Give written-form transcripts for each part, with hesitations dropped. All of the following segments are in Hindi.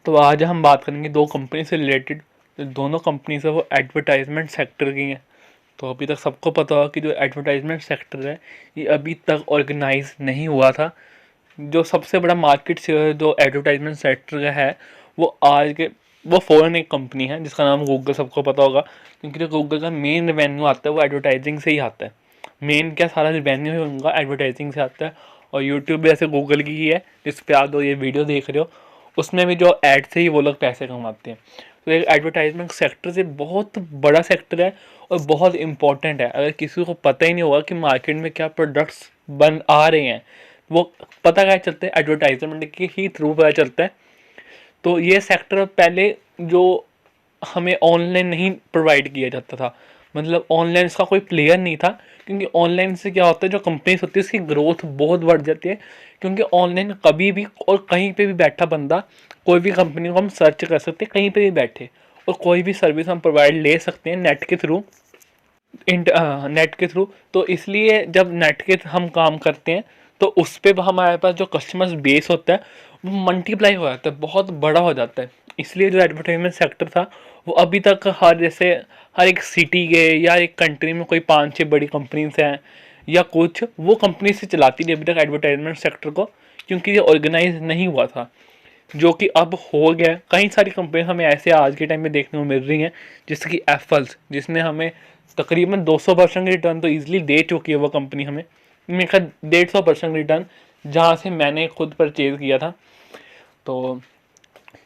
तो आज हम बात करेंगे दो कंपनी से रिलेटेड। जो दोनों कंपनीज है वो एडवर्टाइजमेंट सेक्टर की हैं। तो अभी तक सबको पता होगा कि जो एडवर्टाइजमेंट सेक्टर है ये अभी तक ऑर्गेनाइज नहीं हुआ था। जो सबसे बड़ा मार्केट शेयर जो एडवर्टाइजमेंट सेक्टर का है वो आज के वो फॉरेन एक कंपनी है जिसका नाम गूगल, सबको पता होगा। क्योंकि जो गूगल का मेन रेवेन्यू आता है वो एडवर्टाइजिंग से ही आता है। मेन क्या सारा रेवेन्यू है उनका एडवर्टाइजिंग से आता है। और यूट्यूब भी ऐसे गूगल की ही है जिस पे आप ये वीडियो देख रहे हो, उसमें भी जो एड से ही वो लोग पैसे कमाते हैं। तो एक एडवर्टाइजमेंट सेक्टर से बहुत बड़ा सेक्टर है और बहुत इंपॉर्टेंट है। अगर किसी को पता ही नहीं होगा कि मार्केट में क्या प्रोडक्ट्स बन आ रहे हैं, वो पता क्या चलता है, एडवर्टाइजमेंट के ही थ्रू पता चलता है। तो ये सेक्टर पहले जो हमें ऑनलाइन नहीं प्रोवाइड किया जाता था, मतलब ऑनलाइन इसका कोई प्लेयर नहीं था। क्योंकि ऑनलाइन से क्या होता है, जो कंपनीज होती है उसकी ग्रोथ बहुत बढ़ जाती है। क्योंकि ऑनलाइन कभी भी और कहीं पे भी बैठा बंदा कोई भी कंपनी को हम सर्च कर सकते हैं, कहीं पे भी बैठे, और कोई भी सर्विस हम प्रोवाइड ले सकते हैं नेट के थ्रू। नेट के थ्रू तो इसलिए जब नेट के हम काम करते हैं तो उस पर हमारे पास जो कस्टमर्स बेस होता है वो मल्टीप्लाई हो जाता है, बहुत बड़ा हो जाता है। इसलिए जो एडवर्टाइजमेंट सेक्टर था वो अभी तक हर एक सिटी के या एक कंट्री में कोई 5-6 बड़ी कंपनीज हैं या कुछ, वो कंपनी से चलाती थी अभी तक एडवर्टाइजमेंट सेक्टर को। क्योंकि ये ऑर्गेनाइज नहीं हुआ था, जो कि अब हो गया। कई सारी कंपनी हमें ऐसे आज के टाइम में देखने को मिल रही हैं, जैसे कि एप्पल्स, जिसने हमें तकरीबन 200% रिटर्न तो ईजिली दे चुकी है वो कंपनी हमें। मेरे ख्याल 150% रिटर्न, जहाँ से मैंने खुद परचेज़ किया था। तो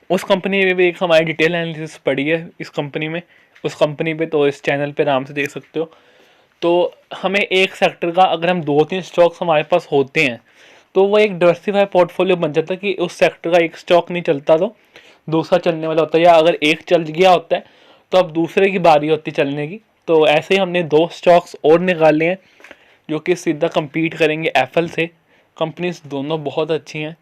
उस कंपनी में भी एक हमारी डिटेल एनालिसिस पड़ी है इस कंपनी में, उस कंपनी पे तो इस चैनल पे आराम से देख सकते हो। तो हमें एक सेक्टर का अगर हम 2-3 स्टॉक्स हमारे पास होते हैं तो वो एक डाइवर्सिफाई पोर्टफोलियो बन जाता है कि उस सेक्टर का एक स्टॉक नहीं चलता तो दूसरा चलने वाला होता है, या अगर एक चल गया होता है तो अब दूसरे की बारी होती है चलने की। तो ऐसे ही हमने 2 स्टॉक्स और निकाले हैं जो कि सीधा compete करेंगे एप्पल से। कंपनीज दोनों बहुत अच्छी हैं,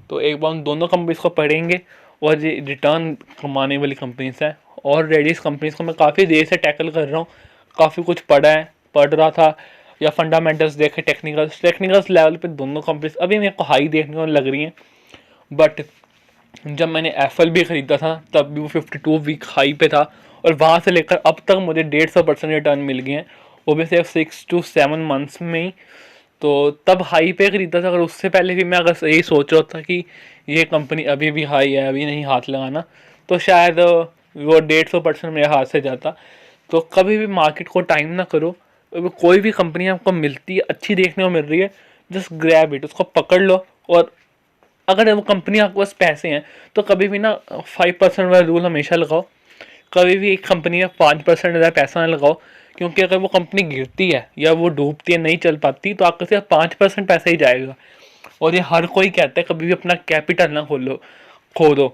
तो एक बार उन दोनों कंपनीज को पढ़ेंगे। और ये रिटर्न कमाने वाली कंपनीज हैं। और रेडी इस कंपनीज को मैं काफ़ी देर से टैकल कर रहा हूँ, काफ़ी कुछ पढ़ रहा था, या फंडामेंटल्स देखे, टेक्निकल्स लेवल पे दोनों कंपनीज अभी मेरे को हाई देखने को लग रही हैं। बट जब मैंने एप्पल भी ख़रीदा था तब भी वो 52 वीक हाई पे था, और वहाँ से लेकर अब तक मुझे 150% रिटर्न मिल गए हैं, वो भी सिर्फ 6 to 7 मंथ्स में ही। तो तब हाई पे ख़रीदा था। अगर उससे पहले भी मैं अगर यही सोच रहा था कि ये कंपनी अभी भी हाई है, अभी नहीं हाथ लगाना, तो शायद वो 150% मेरे हाथ से जाता। तो कभी भी मार्केट को टाइम ना करो। कोई भी कंपनी आपको मिलती है, अच्छी देखने को मिल रही है, जस्ट ग्रैब इट, उसको पकड़ लो। और अगर वो कंपनी आपके पास पैसे हैं तो कभी भी ना 5% वाला रूल हमेशा लगाओ। कभी भी एक कंपनी में 5% ज़्यादा पैसा ना लगाओ, क्योंकि अगर वो कंपनी गिरती है या वो डूबती है, नहीं चल पाती, तो आपके सिर्फ 5% पैसा ही जाएगा। और ये हर कोई कहता है कभी भी अपना कैपिटल ना खो दो।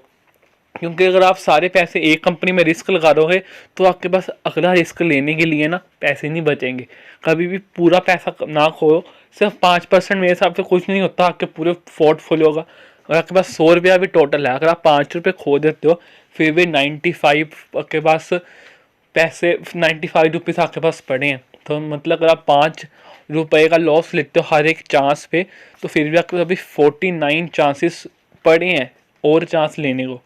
क्योंकि अगर आप सारे पैसे एक कंपनी में रिस्क लगा दोगे तो आपके पास अगला रिस्क लेने के लिए ना पैसे नहीं बचेंगे। कभी भी पूरा पैसा ना खो, सिर्फ 5% मेरे हिसाब से कुछ नहीं होता आपके पूरे पोर्टफोलियो का। अगर आपके पास 100 रुपया भी टोटल है, अगर आप 5 रुपये खो देते हो, फिर भी 95 आपके पास पैसे, 95 रुपीज़ आपके पास पड़े हैं। तो मतलब अगर आप 5 रुपये का लॉस लेते हो हर एक चांस पे, तो फिर भी आपके पास अभी 49 चांसेस पड़े हैं और चांस लेने को।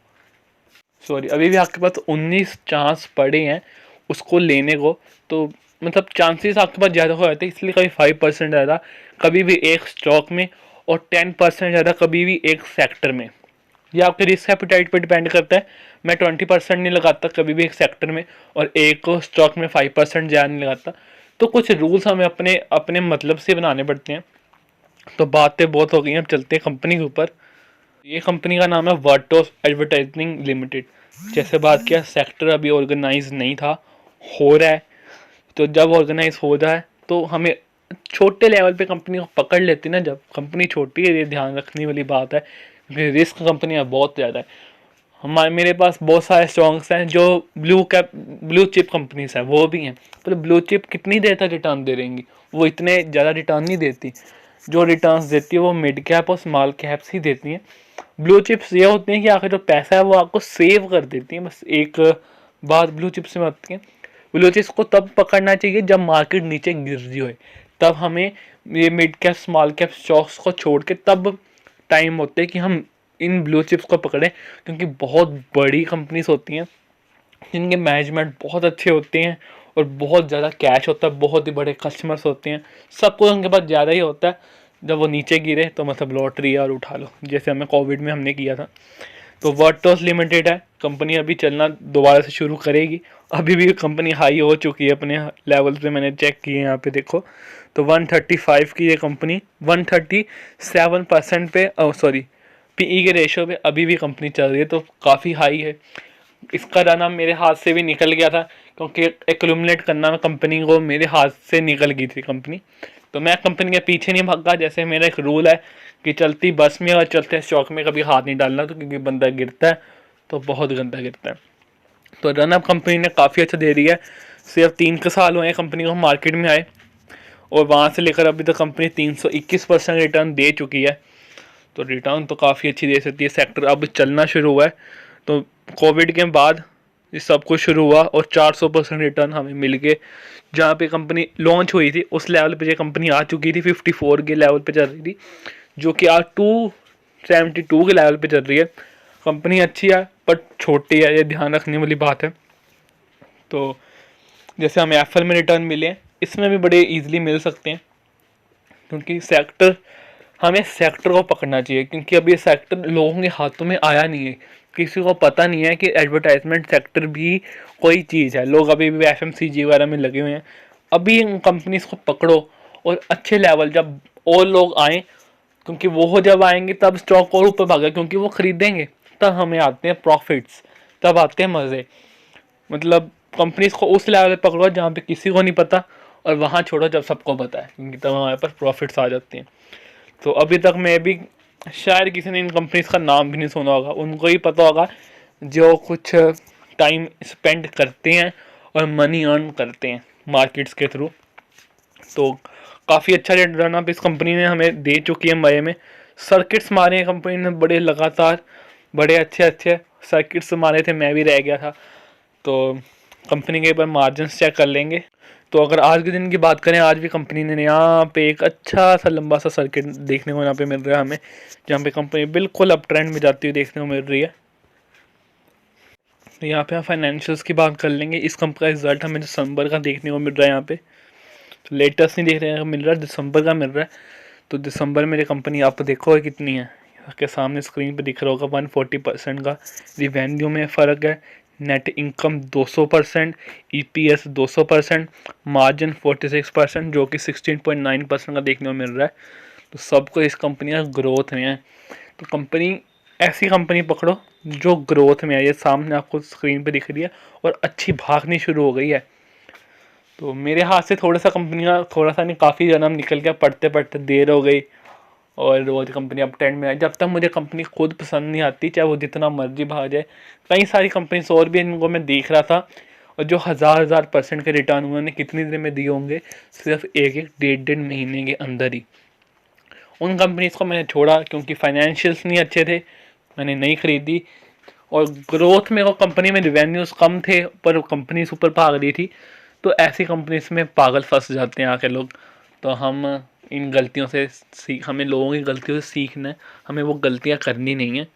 सॉरी, अभी भी आपके पास 19 चांस पड़े हैं उसको लेने को। तो मतलब चांसेस आपके पास ज़्यादा हो जाते हैं, इसलिए कभी 5% ज़्यादा कभी भी एक स्टॉक में, और 10% ज़्यादा कभी भी एक सेक्टर में। ये आपके रिस्क एपिटाइट पर डिपेंड करता है। मैं 20% नहीं लगाता कभी भी एक सेक्टर में, और एक स्टॉक में 5% ज़्यादा नहीं लगाता। तो कुछ रूल्स हमें अपने अपने मतलब से बनाने पड़ते हैं। तो बातें बहुत हो गई हैं, अब चलते हैं कंपनी के ऊपर। ये कंपनी का नाम है वर्टोस एडवर्टाइजिंग लिमिटेड। जैसे बात किया, सेक्टर अभी ऑर्गेनाइज नहीं था, हो रहा है। तो जब ऑर्गेनाइज हो रहा है तो हमें छोटे लेवल पे कंपनी को पकड़ लेती ना। जब कंपनी छोटी है, ये ध्यान रखने वाली बात है, क्योंकि रिस्क कंपनियाँ बहुत ज़्यादा है। मेरे पास बहुत सारे स्टॉक्स हैं जो ब्लू चिप कंपनीज हैं, वो भी हैं। पर ब्लू चिप कितनी देर तक रिटर्न दे देंगी, वो इतने ज़्यादा रिटर्न नहीं देती। जो रिटर्न्स देती है वो मिड कैप और स्मॉल कैप्स ही देती हैं। ब्लू चिप्स ये होती हैं कि आखिर जो पैसा है वो आपको सेव कर देती हैं। बस एक बात ब्लू चिप्स में आती है, ब्लू चिप्स को तब पकड़ना चाहिए जब मार्केट नीचे गिर रही हो, तब हमें ये mid cap small cap stocks को छोड़ के तब टाइम होते हैं कि हम इन ब्लू चिप्स को पकड़ें, क्योंकि बहुत बड़ी कंपनीज होती हैं जिनके मैनेजमेंट बहुत अच्छे होते हैं और बहुत ज़्यादा कैश होता है, बहुत ही बड़े कस्टमर्स होते हैं, सब कुछ उनके पास ज़्यादा ही होता है। जब वो नीचे गिरे तो मतलब लॉटरी और उठा लो, जैसे हमें कोविड में हमने किया था। तो वर्टोस लिमिटेड है कंपनी, अभी चलना दोबारा से शुरू करेगी। अभी भी कंपनी हाई हो चुकी है अपने लेवल पे, मैंने चेक किए यहाँ पे देखो। तो 135 की ये कंपनी 137% पे, सॉरी पीई के रेशो पे अभी भी कंपनी चल रही है, तो काफ़ी हाई है। इसका रन अब मेरे हाथ से भी निकल गया था, क्योंकि एक्यूमुलेट करना में कंपनी को मेरे हाथ से निकल गई थी कंपनी। तो मैं कंपनी के पीछे नहीं भागा, जैसे मेरा एक रूल है कि चलती बस में और चलते स्टॉक में कभी हाथ नहीं डालना, तो क्योंकि बंदा गिरता है तो बहुत गंदा गिरता है। तो रनअप कंपनी ने काफ़ी अच्छा दे रही है। सिर्फ 3 साल हुए हैं कंपनी को मार्केट में आए, और वहाँ से लेकर अभी तक कंपनी 321% रिटर्न दे चुकी है। तो रिटर्न तो काफ़ी अच्छी दे सकती है। सेक्टर अब चलना शुरू हुआ है, तो कोविड के बाद ये सब कुछ शुरू हुआ और 400% रिटर्न हमें मिल गए। जहाँ पे कंपनी लॉन्च हुई थी उस लेवल पे ये कंपनी आ चुकी थी, 54 के लेवल पे चल रही थी, जो कि आज 272 के लेवल पे चल रही है। कंपनी अच्छी है पर छोटी है, ये ध्यान रखने वाली बात है। तो जैसे हमें एफएल में रिटर्न मिले, इसमें भी बड़े ईजिली मिल सकते हैं, क्योंकि हमें सेक्टर को पकड़ना चाहिए, क्योंकि अभी ये सेक्टर लोगों के हाथों में आया नहीं है। किसी को पता नहीं है कि एडवर्टाइजमेंट सेक्टर भी कोई चीज़ है। लोग अभी भी एफएमसीजी वगैरह में लगे हुए हैं। अभी इन कंपनीज को पकड़ो और अच्छे लेवल जब और लोग आएँ, क्योंकि वो जब आएंगे तब स्टॉक और ऊपर भागेगा, क्योंकि वो खरीदेंगे, तब हमें आते हैं प्रॉफिट्स, तब आते हैं मज़े। मतलब कंपनीज को उस लेवल पे पकड़ो जहाँ पे किसी को नहीं पता, और वहाँ छोड़ो जब सबको पता है, क्योंकि तब हमारे पास प्रॉफिट्स आ जाते हैं। तो अभी तक मैं भी, शायद किसी ने इन कंपनीज का नाम भी नहीं सुना होगा, उनको ही पता होगा जो कुछ टाइम स्पेंड करते हैं और मनी अर्न करते हैं मार्केट्स के थ्रू। तो काफ़ी अच्छा रेट रन अप इस कंपनी ने हमें दे चुकी है मई में। सर्किट्स मारे हैं कंपनी ने बड़े लगातार, बड़े अच्छे अच्छे सर्किट्स मारे थे, मैं भी रह गया था। तो कंपनी के ऊपर मार्जिन्स चेक कर लेंगे। तो अगर आज के दिन की बात करें, आज भी कंपनी ने यहाँ पे एक अच्छा सा लंबा सा सर्किट देखने को यहाँ पे मिल रहा है हमें, जहाँ पे कंपनी बिल्कुल अप ट्रेंड में जाती हुई देखने को मिल रही है। तो यहाँ पे हम फाइनेंशियल्स की बात कर लेंगे। इस कंपनी का रिजल्ट हमें दिसंबर का देखने को मिल रहा है यहाँ पे। तो लेटेस्ट नहीं देख रहे हैं, मिल रहा है दिसंबर का मिल रहा है। तो दिसंबर में ये कंपनी आप देखो कितनी है, आपके सामने स्क्रीन पे दिख रहा होगा। 140% का रिवेन्यू में फ़र्क है, नेट इनकम 200%, ईपीएस 200%, मार्जिन 46%, जो कि 16.9% का देखने को मिल रहा है। तो सब कुछ इस कंपनी का ग्रोथ में है। तो कंपनी, ऐसी कंपनी पकड़ो जो ग्रोथ में है। ये सामने आपको स्क्रीन पे दिख रही है और अच्छी भागनी शुरू हो गई है। तो मेरे हाथ से थोड़ा सा कंपनी का, थोड़ा सा नहीं काफ़ी जन्म निकल गया, पढ़ते पढ़ते देर हो गई और वो कंपनी अब ट्रेंड में है। जब तक मुझे कंपनी खुद पसंद नहीं आती, चाहे वो जितना मर्जी भाग जाए। कई सारी कंपनीज और भी इनको मैं देख रहा था, और जो हज़ार % के रिटर्न उन्होंने कितनी देर में दिए होंगे, सिर्फ एक 1.5 महीने के अंदर ही। उन कंपनीज को मैंने छोड़ा क्योंकि फाइनेंशियल्स नहीं अच्छे थे, मैंने नहीं खरीदी। और ग्रोथ में वो कंपनी में रिवेन्यूज़ कम थे पर कंपनी ऊपर भाग रही थी। तो ऐसी कंपनीज में पागल फंस जाते हैं आके लोग। तो हम इन गलतियों से हमें लोगों की गलतियों से सीखना है, हमें वो गलतियां करनी नहीं है।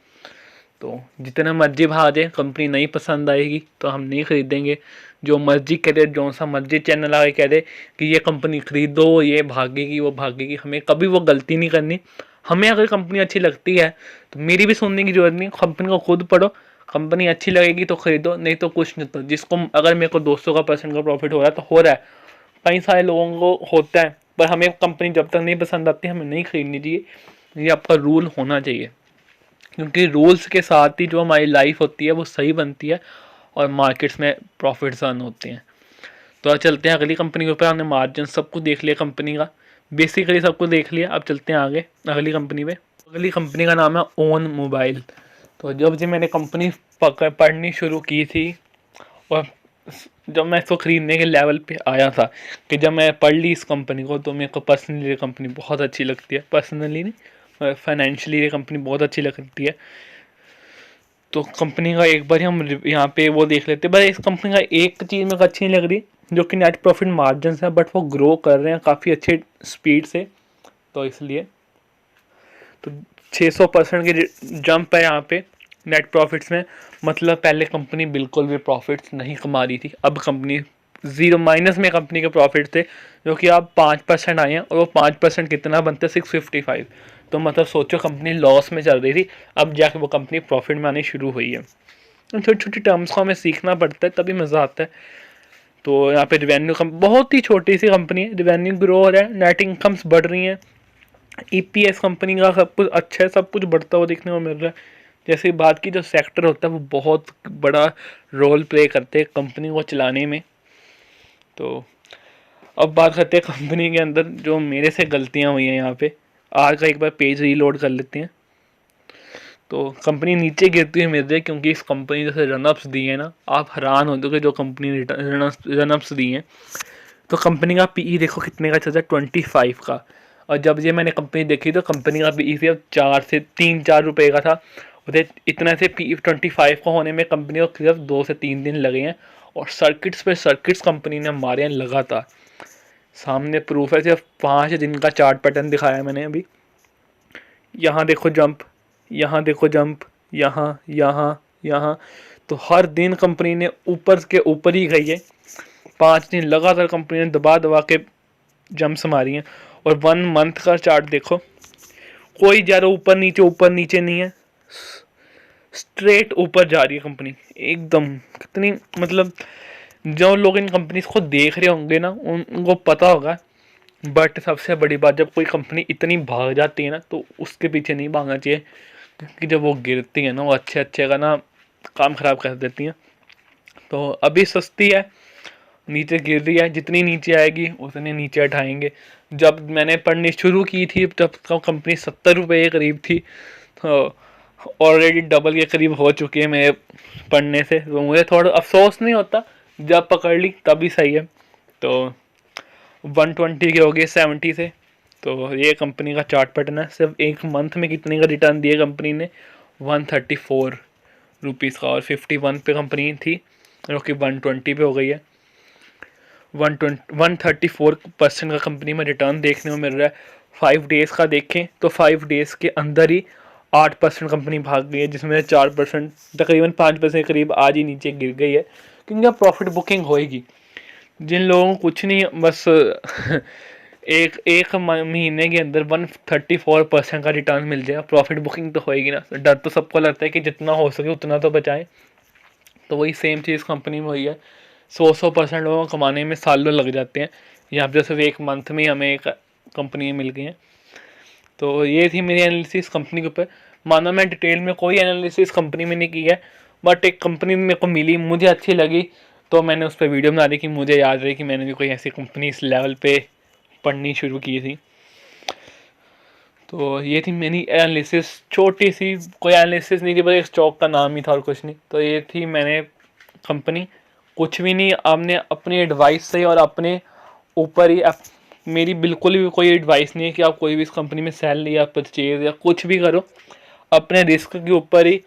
तो जितना मर्जी भाग जाए, कंपनी नहीं पसंद आएगी तो हम नहीं खरीदेंगे। जो मर्जी कह दे, जो सा मर्जी चैनल आके कह दे कि ये कंपनी खरीदो, ये भागेगी वो भागेगी, हमें कभी वो गलती नहीं करनी। हमें अगर कंपनी अच्छी लगती है तो मेरी भी सुनने की जरूरत नहीं, कंपनी को खुद पढ़ो, कंपनी अच्छी लगेगी तो खरीदो, नहीं तो कुछ नहीं। तो जिसको, अगर मेरे को 200 का % का प्रॉफिट हो रहा है तो हो रहा है, कई सारे लोगों को होता है। पर हमें कंपनी जब तक नहीं पसंद आती हमें नहीं खरीदनी चाहिए। ये आपका रूल होना चाहिए, क्योंकि रूल्स के साथ ही जो हमारी लाइफ होती है वो सही बनती है और मार्केट्स में प्रॉफिट्स अर्न होते हैं। तो अब चलते हैं अगली कंपनी के ऊपर। हमने मार्जिन सब कुछ देख लिया, कंपनी का बेसिकली सब कुछ देख लिया। अब चलते हैं आगे अगली कंपनी पे। अगली कंपनी का नाम है ओन मोबाइल। तो जब से मैंने कंपनी पढ़नी शुरू की थी, और जब मैं इसको ख़रीदने के लेवल पे आया था, कि जब मैं पढ़ ली इस कंपनी को, तो मेरे को पर्सनली ये कंपनी बहुत अच्छी लगती है। पर्सनली नहीं, फाइनेंशियली ये कंपनी बहुत अच्छी लगती है। तो कंपनी का एक बार हम यहाँ पे वो देख लेते हैं। बस इस कंपनी का एक चीज़ मेरे को अच्छी नहीं लग रही, जो कि नेट प्रॉफिट मार्जिन है, बट वो ग्रो कर रहे हैं काफ़ी अच्छे स्पीड से, तो इसलिए। तो 600% की जंप है यहाँ पे नेट प्रॉफिट्स में। मतलब पहले कंपनी बिल्कुल भी प्रॉफिट्स नहीं कमा रही थी, अब कंपनी ज़ीरो माइनस में कंपनी के प्रॉफिट थे, जो कि अब 5% आए हैं। और वो 5% कितना बनता है? 655। तो मतलब सोचो कंपनी लॉस में चल रही थी, अब जाके वो कंपनी प्रॉफिट में आनी शुरू हुई है। छोटी छोटी टर्म्स को हमें सीखना पड़ता है, तभी मज़ा आता है। तो यहाँ पे रिवेन्यू बहुत ही छोटी सी कंपनी है, रिवेन्यू ग्रो हो रहा है, नेट इनकम्स बढ़ रही हैं, ईपीएस कंपनी का सब कुछ अच्छा है, सब कुछ बढ़ता हुआ देखने को मिल रहा है। जैसे बात की, जो सेक्टर होता है वो बहुत बड़ा रोल प्ले करते हैं कंपनी को चलाने में। तो अब बात करते हैं कंपनी के अंदर जो मेरे से गलतियां हुई हैं। यहाँ पे आज का एक बार पेज रीलोड कर लेते हैं। तो कंपनी नीचे गिरती हुई मिल रही है, क्योंकि इस कंपनी जैसे रनअप्स दिए हैं ना, आप हैरान हो दोगे जो कंपनी ने रनअप्स दिए हैं। तो कंपनी का पीई देखो कितने का चल रहा है, 25 का। और जब ये मैंने कंपनी देखी तो कंपनी का पीई सिर्फ 4 रुपये का था। उधर इतना से पीई 25 का होने में कंपनी को सिर्फ 2 से 3 दिन लगे हैं। और सर्किट्स पे सर्किट्स कंपनी ने मारे हैं लगातार। सामने प्रूफ है, सिर्फ 5 दिन का चार्ट पैटर्न दिखाया है मैंने अभी। यहाँ देखो जंप, यहाँ देखो जंप, यहाँ यहाँ यहाँ। तो हर दिन कंपनी ने ऊपर के ऊपर ही गई है। 5 दिन लगातार कंपनी ने दबा दबा के जंप्स मारी हैं। और 1 मंथ का चार्ट देखो, कोई ज़्यादा ऊपर नीचे नहीं है, स्ट्रेट ऊपर जा रही है कंपनी एकदम। कितनी मतलब जो लोग इन कंपनीज को देख रहे होंगे ना, उनको पता होगा। बट सबसे बड़ी बात, जब कोई कंपनी इतनी भाग जाती है ना, तो उसके पीछे नहीं भागना चाहिए, क्योंकि जब वो गिरती है ना, वो अच्छे अच्छे का ना काम ख़राब कर देती हैं। तो अभी सस्ती है, नीचे गिर रही है, जितनी नीचे आएगी उतने नीचे उठाएंगे। जब मैंने पढ़नी शुरू की थी तब तो कंपनी 70 रुपये के करीब थी, तो ऑलरेडी डबल के करीब हो चुकी है मेरे पढ़ने से। तो मुझे थोड़ा अफसोस नहीं होता, जब पकड़ ली तभी सही है। तो 120 की हो गई 70 से। तो ये कंपनी का चार्ट पैटर्न है। सिर्फ एक मंथ में कितने का रिटर्न दिया कंपनी ने? 134 रुपीज़ का। और 51 पे कंपनी थी, जो कि 120 पे हो गई है। 134% का कंपनी में रिटर्न देखने को मिल रहा है। 5 डेज़ का देखें तो 5 डेज़ के अंदर ही 8% कंपनी भाग गई है, जिसमें 4% तकरीबन 5% के करीब आज ही नीचे गिर गई है, क्योंकि अब प्रॉफिट बुकिंग होएगी। जिन लोगों को कुछ नहीं, बस एक महीने के अंदर 134% का रिटर्न मिल जाएगा, प्रॉफिट बुकिंग तो होएगी ना। डर तो सबको लगता है कि जितना हो सके उतना तो बचाएं। तो वही सेम चीज़ कंपनी में हुई है। 100% लोगों को कमाने में सालों लग जाते हैं, यहाँ पे सिर्फ एक मंथ में हमें एक कंपनी मिल गई है। तो ये थी मेरी एनालिसिस कंपनी के ऊपर। माना मैं डिटेल में कोई एनालिसिस कंपनी में नहीं की है, बट एक कंपनी मेरे को मिली, मुझे अच्छी लगी, तो मैंने उस पर वीडियो बना दी कि मुझे याद रहे कि मैंने भी कोई ऐसी कंपनी इस लेवल पे पढ़नी शुरू की थी। तो ये थी मेरी एनालिसिस, छोटी सी, कोई एनालिसिस नहीं थी, बस एक स्टॉक का नाम ही था और कुछ नहीं। तो ये थी मैंने कंपनी, कुछ भी नहीं। आपने अपनी एडवाइस से और अपने ऊपर ही, मेरी बिल्कुल भी कोई एडवाइस नहीं है कि आप कोई भी इस कंपनी में सेल या परचेज या कुछ भी करो, अपने रिस्क के ऊपर ही।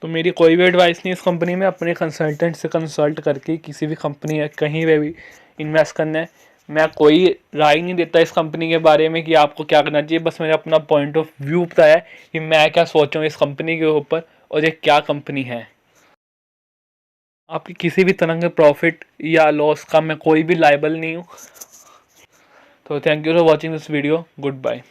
तो मेरी कोई भी एडवाइस नहीं इस कंपनी में, अपने कंसल्टेंट से कंसल्ट करके किसी भी कंपनी या कहीं पे भी इन्वेस्ट करना है। मैं कोई राय नहीं देता इस कंपनी के बारे में कि आपको क्या करना चाहिए, बस मैंने अपना पॉइंट ऑफ व्यू बताया कि मैं क्या सोच रहा हूँ इस कंपनी के ऊपर और ये क्या कंपनी है। आपकी किसी भी तरह के प्रॉफिट या लॉस का मैं कोई भी लायबल नहीं हूँ। तो thank you for watching this video, good bye.